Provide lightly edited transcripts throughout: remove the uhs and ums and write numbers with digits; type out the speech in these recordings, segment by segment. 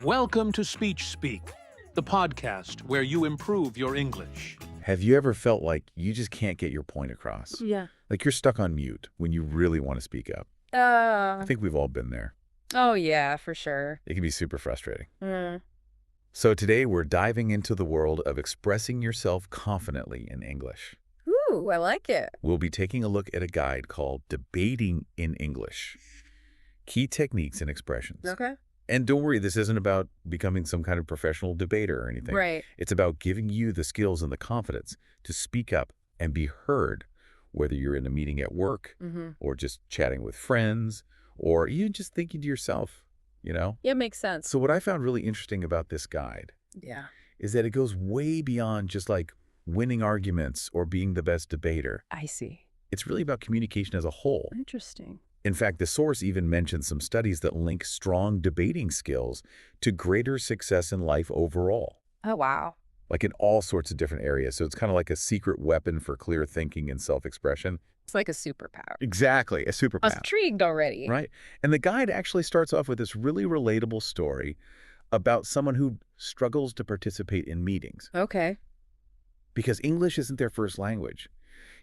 Welcome to Speech Speak, the podcast where you improve your English. Have you ever felt like you just can't get your point across? Yeah. Like you're stuck on mute when you really want to speak up? I Uh, think we've all been there. oh yeah, for sure. It can be super frustrating. Mm. So today we're diving into the world of expressing yourself confidently in English. Ooh, I like it. We'll be taking a look at a guide called Debating in English. Key techniques and expressions. Okay. And don't worry, this isn't about becoming some kind of professional debater or anything. Right. It's about giving you the skills and the confidence to speak up and be heard, whether you're in a meeting at work or just chatting with friends or even just thinking to yourself, you know? Yeah, makes sense. So what I found really interesting about this guide Yeah. is that it goes way beyond just like winning arguments or being the best debater. I see. It's really about communication as a whole. Interesting. In fact, the source even mentions some studies that link strong debating skills to greater success in life overall, Oh, wow. like in all sorts of different areas. So it's kind of like a secret weapon for clear thinking and self-expression. It's like a superpower. Exactly, a I was superpower, intrigued already. right? And the guide actually starts off with this really relatable story about someone who struggles to participate in meetings Okay. because English isn't their first language.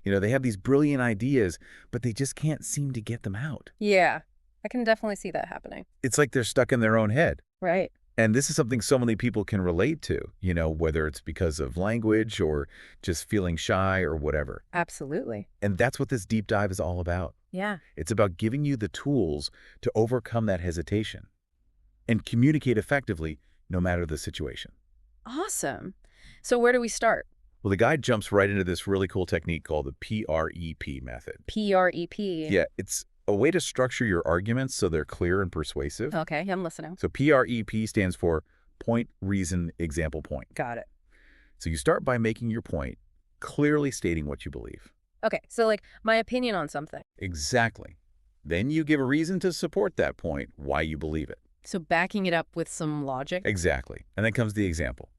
You know, they have these brilliant ideas, but they just can't seem to get them out. Yeah. I can definitely see that happening. It's like they're stuck in their own head. Right. And this is something so many people can relate to, you know, whether it's because of language or just feeling shy or whatever. Absolutely. And that's what this deep dive is all about. Yeah. It's about giving you the tools to overcome that hesitation and communicate effectively no matter the situation. Awesome. So where do we start? Well, the guide jumps right into this really cool technique called the P.R.E.P method. P.R.E.P. Yeah, it's a way to structure your arguments so they're clear and persuasive. Okay, I'm listening. So P.R.E.P stands for point, reason, example, point. Got it. So you start by making your point, clearly stating what you believe. Okay, so like my opinion on something. Exactly. Then you give a reason to support that point, why you believe it. So backing it up with some logic. Exactly. And then comes the example.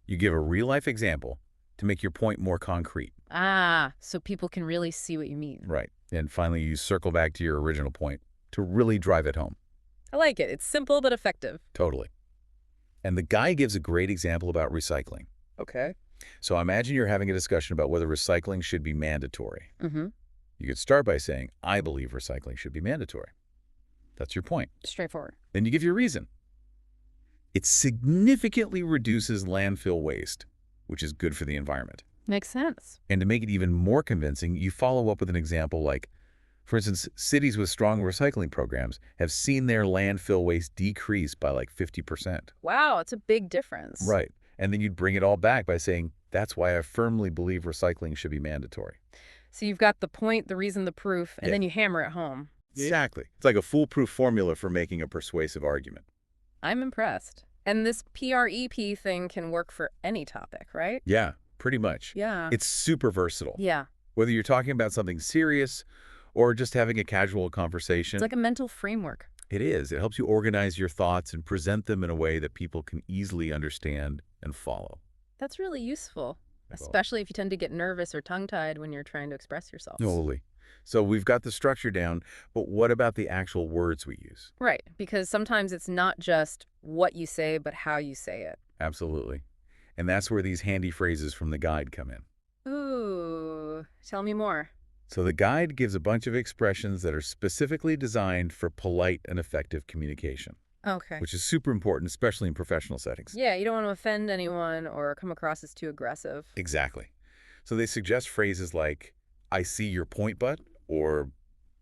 You give a real-life example to make your point more concrete. Ah, so people can really see what you mean. Right. And finally, you circle back to your original point to really drive it home. I like it. It's simple but effective. Totally. And the guy gives a great example about recycling. Okay. So imagine you're having a discussion about whether recycling should be mandatory. Mm-hmm. You could start by saying, I believe recycling should be mandatory. That's your point. Straightforward. Then you give your reason. It significantly reduces landfill waste, which is good for the environment. Makes sense. And to make it even more convincing, you follow up with an example like, for instance, cities with strong recycling programs have seen their landfill waste decrease by like 50%. Wow, it's a big difference. Right. And then you'd bring it all back by saying, that's why I firmly believe recycling should be mandatory. So you've got the point, the reason, the proof, and Yeah. then you hammer it home. Exactly. It's like a foolproof formula for making a persuasive argument. I'm impressed. And this P.R.E.P thing can work for any topic, right? Yeah, pretty much. Yeah. It's super versatile. Yeah. Whether you're talking about something serious or just having a casual conversation. It's like a mental framework. It is. It helps you organize your thoughts and present them in a way that people can easily understand and follow. That's really useful, Well, especially if you tend to get nervous or tongue-tied when you're trying to express yourself. totally. So we've got the structure down, but what about the actual words we use? Right, because sometimes it's not just what you say, but how you say it. Absolutely. And that's where these handy phrases from the guide come in. Ooh, tell me more. So the guide gives a bunch of expressions that are specifically designed for polite and effective communication, Okay. which is super important, especially in professional settings. Yeah, you don't want to offend anyone or come across as too aggressive. Exactly. So they suggest phrases like, I see your point, but, or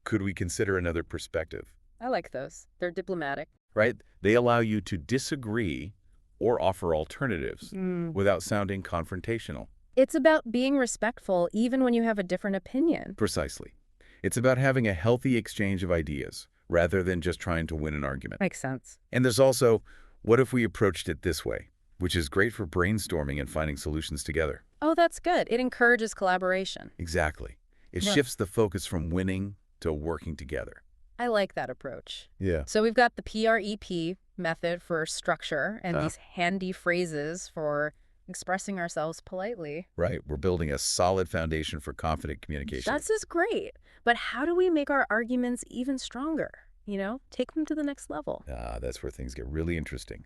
could we consider another perspective, I like those. They're diplomatic. right? They allow you to disagree or offer alternatives without sounding confrontational. It's about being respectful even when you have a different opinion. Precisely. It's about having a healthy exchange of ideas rather than just trying to win an argument. Makes sense. And there's also, what if we approached it this way, which is great for brainstorming and finding solutions together. Oh, that's good. It encourages collaboration. Exactly. It Yeah. shifts the focus from winning to working together. I like that approach. Yeah. So we've got the P.R.E.P method for structure and Uh. these handy phrases for expressing ourselves politely. Right. We're building a solid foundation for confident communication. That's just great. But how do we make our arguments even stronger? You know, take them to the next level. That's where things get really interesting.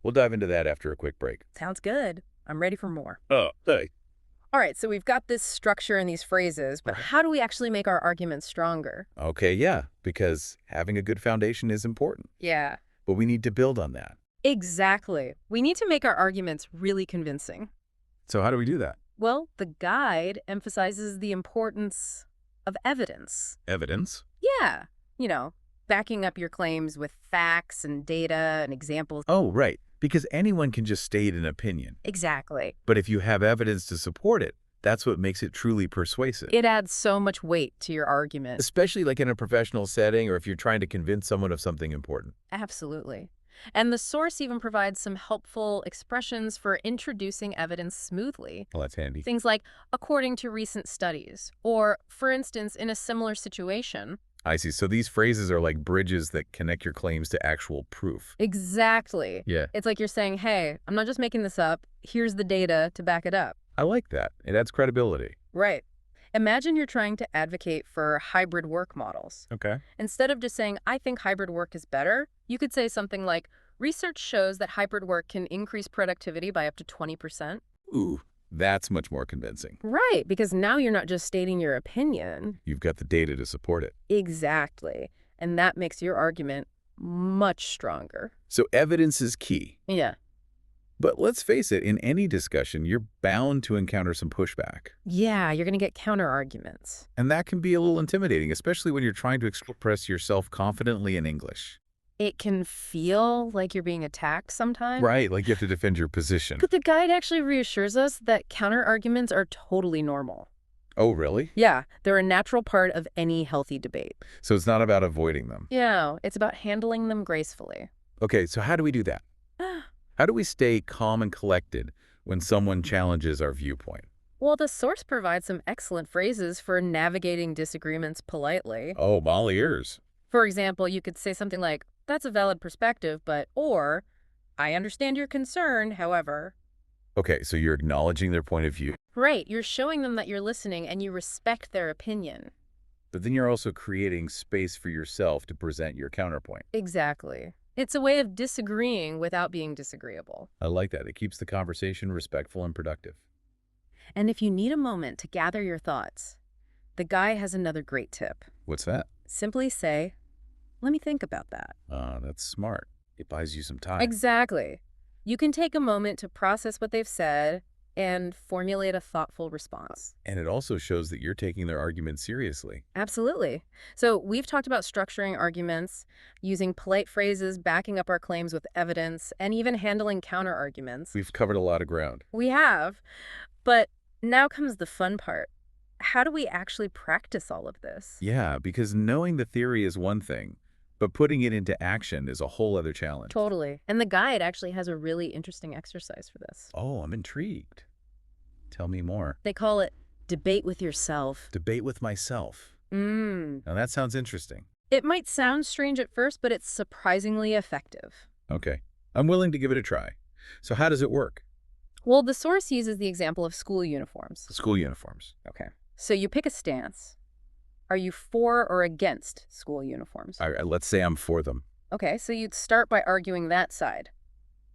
We'll dive into that after a quick break. Sounds good. I'm ready for more. Oh, hey. All right, so we've got this structure and these phrases, but how do we actually make our arguments stronger? Okay, yeah, because having a good foundation is important, Yeah. but we need to build on that. Exactly. We need to make our arguments really convincing. So how do we do that? Well, the guide emphasizes the importance of evidence. Evidence. Yeah. Backing up your claims with facts and data and examples. Oh, right. Because anyone can just state an opinion. Exactly. But if you have evidence to support it, that's what makes it truly persuasive. It adds so much weight to your argument. Especially like in a professional setting or if you're trying to convince someone of something important. Absolutely. And the source even provides some helpful expressions for introducing evidence smoothly. Well, that's handy. Things like, according to recent studies, or, for instance, in a similar situation. I see. So these phrases are like bridges that connect your claims to actual proof. Exactly. Yeah. It's like you're saying, hey, I'm not just making this up. Here's the data to back it up. I like that. It adds credibility. Right. Imagine you're trying to advocate for hybrid work models. Okay. Instead of just saying, I think hybrid work is better, you could say something like, research shows that hybrid work can increase productivity by up to 20%. Ooh, that's much more convincing. Right, because now you're not just stating your opinion. You've got the data to support it. Exactly. And that makes your argument much stronger. So evidence is key. Yeah. But let's face it, in any discussion, you're bound to encounter some pushback. Yeah, you're going to get counter-arguments. And that can be a little intimidating, especially when you're trying to express yourself confidently in English. It can feel like you're being attacked sometimes. Right, like you have to defend your position. But the guide actually reassures us that counter-arguments are totally normal. Oh, really? Yeah, they're a natural part of any healthy debate. So it's not about avoiding them. Yeah, it's about handling them gracefully. Okay, so how do we do that? How do we stay calm and collected when someone challenges our viewpoint? Well, the source provides some excellent phrases for navigating disagreements politely. Oh, all ears. For example, you could say something like, that's a valid perspective, or, I understand your concern, however. Okay, so you're acknowledging their point of view. Right, you're showing them that you're listening and you respect their opinion. But then you're also creating space for yourself to present your counterpoint. Exactly. It's a way of disagreeing without being disagreeable. I like that. It keeps the conversation respectful and productive. And if you need a moment to gather your thoughts, the guy has another great tip. What's that? Simply say, let me think about that. That's smart. It buys you some time. Exactly. You can take a moment to process what they've said and formulate a thoughtful response. And it also shows that you're taking their argument seriously. Absolutely. So we've talked about structuring arguments, using polite phrases, backing up our claims with evidence, and even handling counter-arguments. We've covered a lot of ground. We have. But now comes the fun part. How do we actually practice all of this? Yeah, because knowing the theory is one thing, but putting it into action is a whole other challenge. Totally. And the guide actually has a really interesting exercise for this. Oh, I'm intrigued. Tell me more. They call it debate with yourself. Debate with myself. Now that sounds interesting. It might sound strange at first, but it's surprisingly effective. Okay. I'm willing to give it a try. So how does it work? Well, the source uses the example of school uniforms. School uniforms. Okay. So you pick a stance. Are you for or against school uniforms? All right, let's say I'm for them. Okay, so you'd start by arguing that side.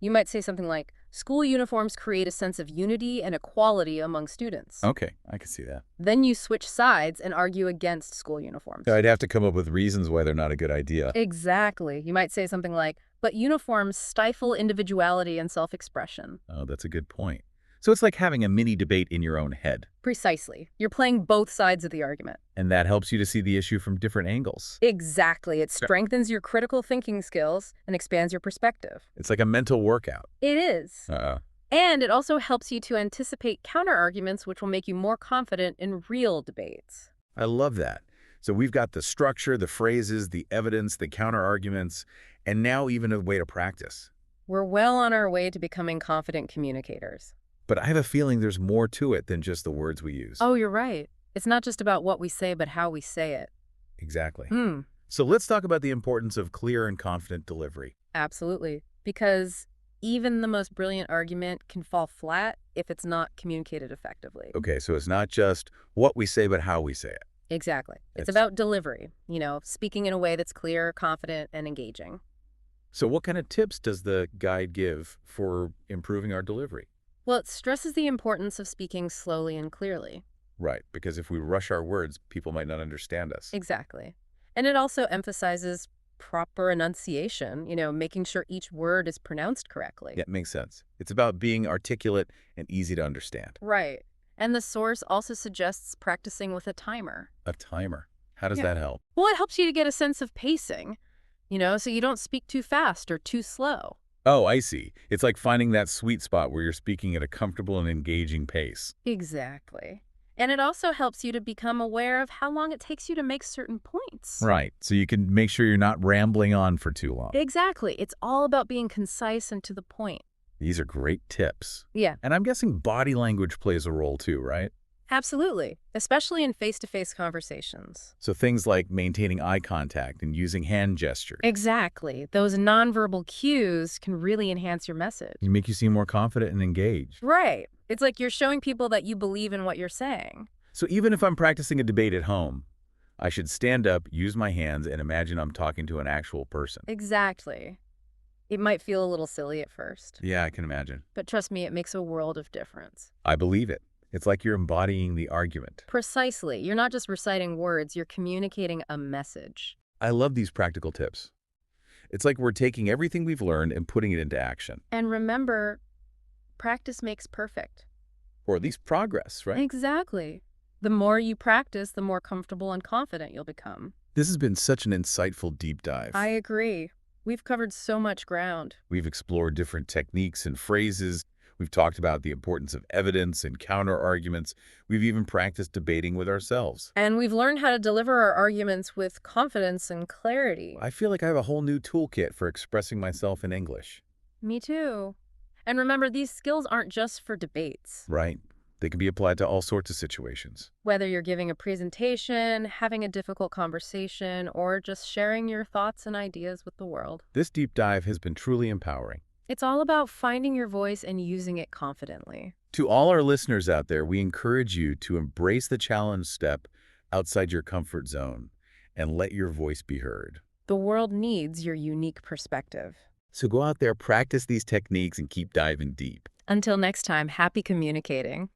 You might say something like, school uniforms create a sense of unity and equality among students. Okay, I can see that. Then you switch sides and argue against school uniforms. I'd have to come up with reasons why they're not a good idea. Exactly. You might say something like, but uniforms stifle individuality and self-expression. Oh, that's a good point. So it's like having a mini debate in your own head. Precisely. You're playing both sides of the argument. And that helps you to see the issue from different angles. Exactly. It strengthens your critical thinking skills and expands your perspective. It's like a mental workout. It is. And it also helps you to anticipate counter-arguments, which will make you more confident in real debates. I love that. So we've got the structure, the phrases, the evidence, the counter-arguments, and now even a way to practice. We're well on our way to becoming confident communicators. But I have a feeling there's more to it than just the words we use. Oh, you're right. It's not just about what we say, but how we say it. Exactly. So let's talk about the importance of clear and confident delivery. Absolutely. Because even the most brilliant argument can fall flat if it's not communicated effectively. Okay, so it's not just what we say, but how we say it. Exactly. It's about delivery, speaking in a way that's clear, confident, and engaging. So what kind of tips does the guide give for improving our delivery? Well, it stresses the importance of speaking slowly and clearly. Right, because if we rush our words, people might not understand us. Exactly. And it also emphasizes proper enunciation, making sure each word is pronounced correctly. Yeah, makes sense. It's about being articulate and easy to understand. Right. And the source also suggests practicing with a timer. A timer. How does Yeah. that help? Well, it helps you to get a sense of pacing, so you don't speak too fast or too slow. Oh, I see. It's like finding that sweet spot where you're speaking at a comfortable and engaging pace. Exactly. And it also helps you to become aware of how long it takes you to make certain points. Right, so you can make sure you're not rambling on for too long. Exactly. It's all about being concise and to the point. These are great tips. Yeah, And I'm guessing body language plays a role too, right? absolutely. Especially in face-to-face conversations. So things like maintaining eye contact and using hand gestures Exactly. Those nonverbal cues can really enhance your message. can make you seem more confident and engaged. Right. It's like you're showing people that you believe in what you're saying. So even if I'm practicing a debate at home, I should stand up, use my hands, and imagine I'm talking to an actual person. Exactly. It might feel a little silly at first, Yeah, I can imagine. but trust me, it makes a world of difference. I believe it. It's like you're embodying the argument. Precisely. You're not just reciting words, you're communicating a message. I love these practical tips. It's like we're taking everything we've learned and putting it into action. And remember, practice makes perfect. Or at least progress, right? Exactly. The more you practice, the more comfortable and confident you'll become. This has been such an insightful deep dive. I agree. We've covered so much ground. We've explored different techniques and phrases. We've talked about the importance of evidence and counter-arguments. We've even practiced debating with ourselves. And we've learned how to deliver our arguments with confidence and clarity. I feel like I have a whole new toolkit for expressing myself in English. Me too. And remember, these skills aren't just for debates. Right? They can be applied to all sorts of situations. Whether you're giving a presentation, having a difficult conversation, or just sharing your thoughts and ideas with the world. This deep dive has been truly empowering. It's all about finding your voice and using it confidently. To all our listeners out there, we encourage you to embrace the challenge step outside your comfort zone and let your voice be heard. The world needs your unique perspective. So go out there, practice these techniques, and keep diving deep. Until next time, happy communicating.